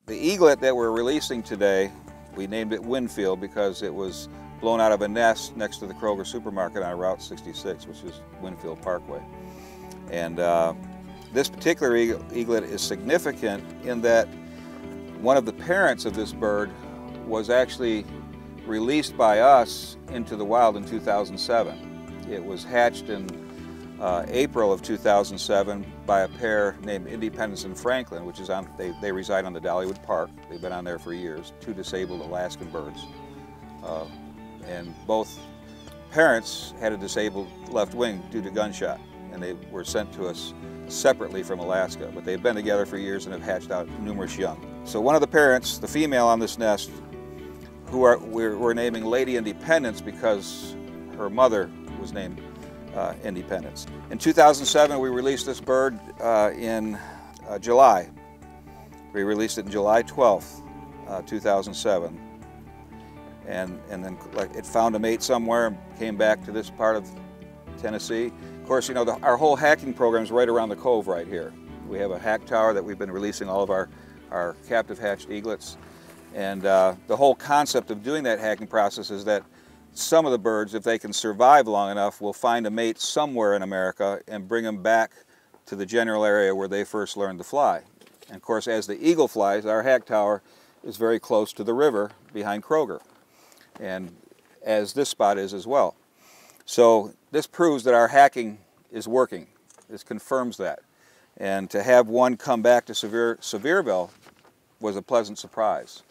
The eaglet that we're releasing today, we named it Winfield because it was blown out of a nest next to the Kroger supermarket on Route 66, which is Winfield Parkway. And this particular eaglet is significant in that one of the parents of this bird was actually released by us into the wild in 2007. It was hatched in April of 2007 by a pair named Independence and Franklin, which is on, they reside on the Dollywood Park. They've been on there for years, two disabled Alaskan birds. And both parents had a disabled left wing due to gunshot, and they were sent to us separately from Alaska, but they've been together for years and have hatched out numerous young. So one of the parents, the female on this nest, who we're naming Lady Independence because her mother was named Independence. In 2007, we released this bird in July. We released it in July 12th, 2007. And then it found a mate somewhere and came back to this part of Tennessee. Of course, you know, our whole hacking program is right around the cove right here. We have a hack tower that we've been releasing all of our captive hatched eaglets. And the whole concept of doing that hacking process is that some of the birds, if they can survive long enough, will find a mate somewhere in America and bring them back to the general area where they first learned to fly. And of course, as the eagle flies, our hack tower is very close to the river behind Kroger, and as this spot is as well. So this proves that our hacking is working. This confirms that. And to have one come back to Sevierville was a pleasant surprise.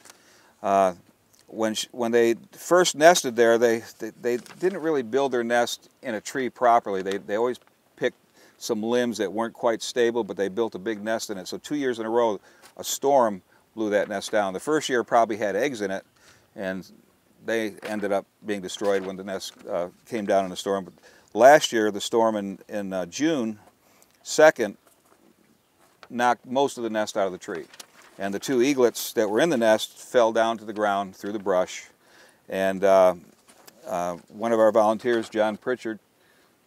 When they first nested there, they didn't really build their nest in a tree properly. They always picked some limbs that weren't quite stable, but they built a big nest in it. So 2 years in a row, a storm blew that nest down. The first year probably had eggs in it, and they ended up being destroyed when the nest came down in a storm. But last year, the storm in June 2nd knocked most of the nest out of the tree. And the two eaglets that were in the nest fell down to the ground through the brush. And one of our volunteers, John Pritchard,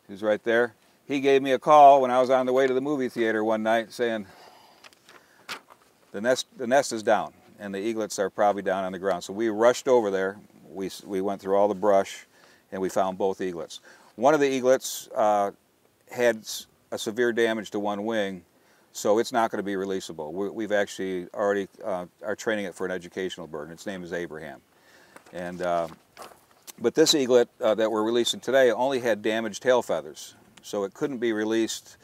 who's right there, he gave me a call when I was on the way to the movie theater one night saying, the nest is down and the eaglets are probably down on the ground. So we rushed over there. We went through all the brush and we found both eaglets. One of the eaglets had a severe damage to one wing, so it's not going to be releasable. We've actually already are training it for an educational bird, and its name is Abraham. And but this eaglet that we're releasing today only had damaged tail feathers, so it couldn't be released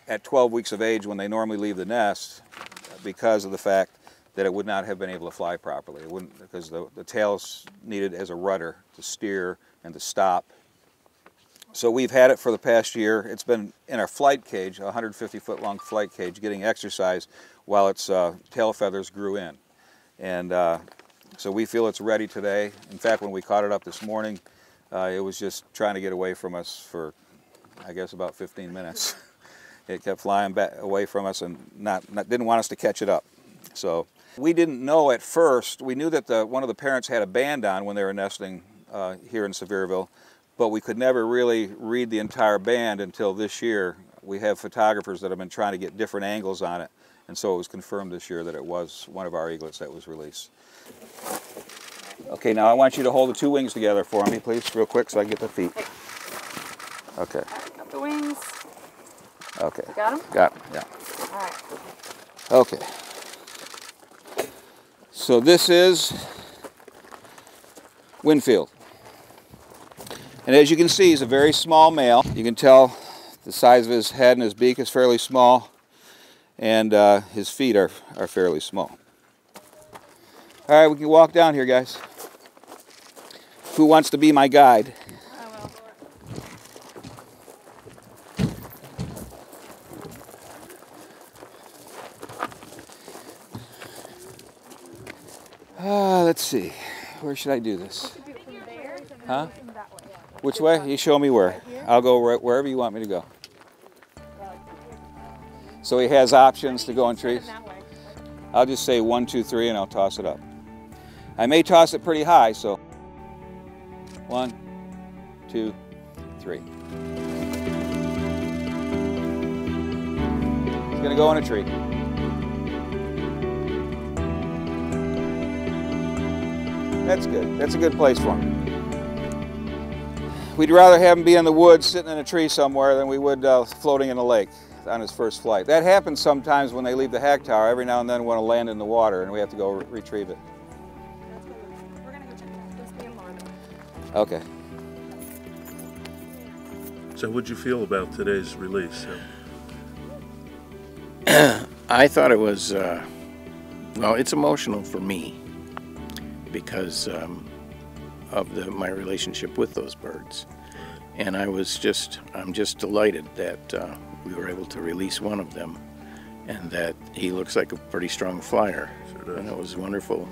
at 12 weeks of age when they normally leave the nest because of the fact that it would not have been able to fly properly. It wouldn't, because the tail's needed as a rudder to steer and to stop. So we've had it for the past year. It's been in our flight cage, a 150-foot long flight cage, getting exercise while its tail feathers grew in. And so we feel it's ready today. In fact, when we caught it up this morning, it was just trying to get away from us for, I guess, about 15 minutes. It kept flying back away from us and didn't want us to catch it up. So we didn't know at first. We knew that one of the parents had a band on when they were nesting here in Sevierville, but we could never really read the entire band until this year. We have photographers that have been trying to get different angles on it, and so it was confirmed this year that it was one of our eaglets that was released. Okay, now I want you to hold the two wings together for me, please, real quick, so I can get the feet. Okay. Got the wings. Okay. You got them? Got them, yeah. All right. Okay. So this is Winfield. And as you can see, he's a very small male. You can tell the size of his head and his beak is fairly small, and his feet are fairly small. All right, we can walk down here, guys. Who wants to be my guide? I will. Let's see. Where should I do this? Huh? Which way? You show me where. I'll go wherever you want me to go. So he has options to go in trees. I'll just say 1, 2, 3, and I'll toss it up. I may toss it pretty high, so 1, 2, 3. It's gonna go in a tree. That's good. That's a good place for him. We'd rather have him be in the woods sitting in a tree somewhere than we would floating in a lake on his first flight. That happens sometimes when they leave the hack tower. Every now and then want to land in the water and we have to go retrieve it. We're going to go check it out. Just be in Marvin. Okay. So what'd you feel about today's release? I thought it was, well, it's emotional for me because of my relationship with those birds. And I'm just delighted that we were able to release one of them and that he looks like a pretty strong flyer. Sure does. And it was wonderful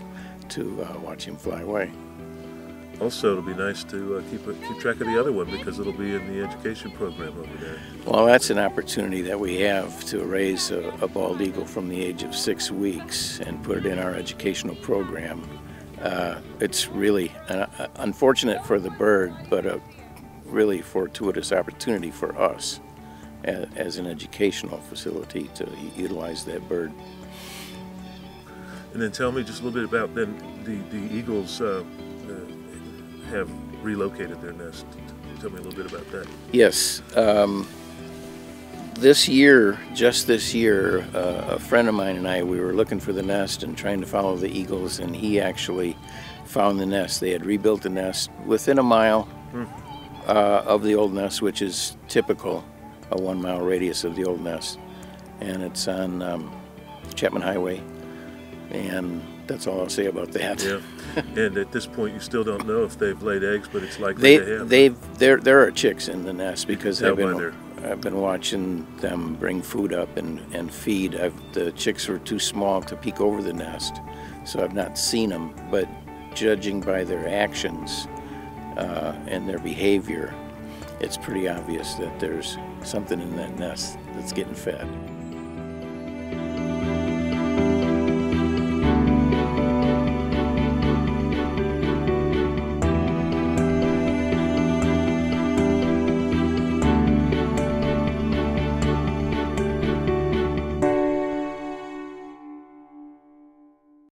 to watch him fly away. Also, it'll be nice to keep track of the other one because it'll be in the education program over there. Well, that's an opportunity that we have to raise a bald eagle from the age of 6 weeks and put it in our educational program. It's really unfortunate for the bird, but a really fortuitous opportunity for us as an educational facility to utilize that bird. And then tell me just a little bit about then the eagles have relocated their nest. Tell me a little bit about that. Yes. This year, just this year, a friend of mine and I, we were looking for the nest and trying to follow the eagles, and he actually found the nest. They had rebuilt the nest within a mile of the old nest, which is typical, a 1 mile radius of the old nest. And it's on Chapman Highway, and that's all I'll say about that. Yeah. And at this point, you still don't know if they've laid eggs, but it's likely they have. There are chicks in the nest because Tell I've been watching them bring food up and feed. The chicks were too small to peek over the nest, so I've not seen them. But judging by their actions and their behavior, it's pretty obvious that there's something in that nest that's getting fed.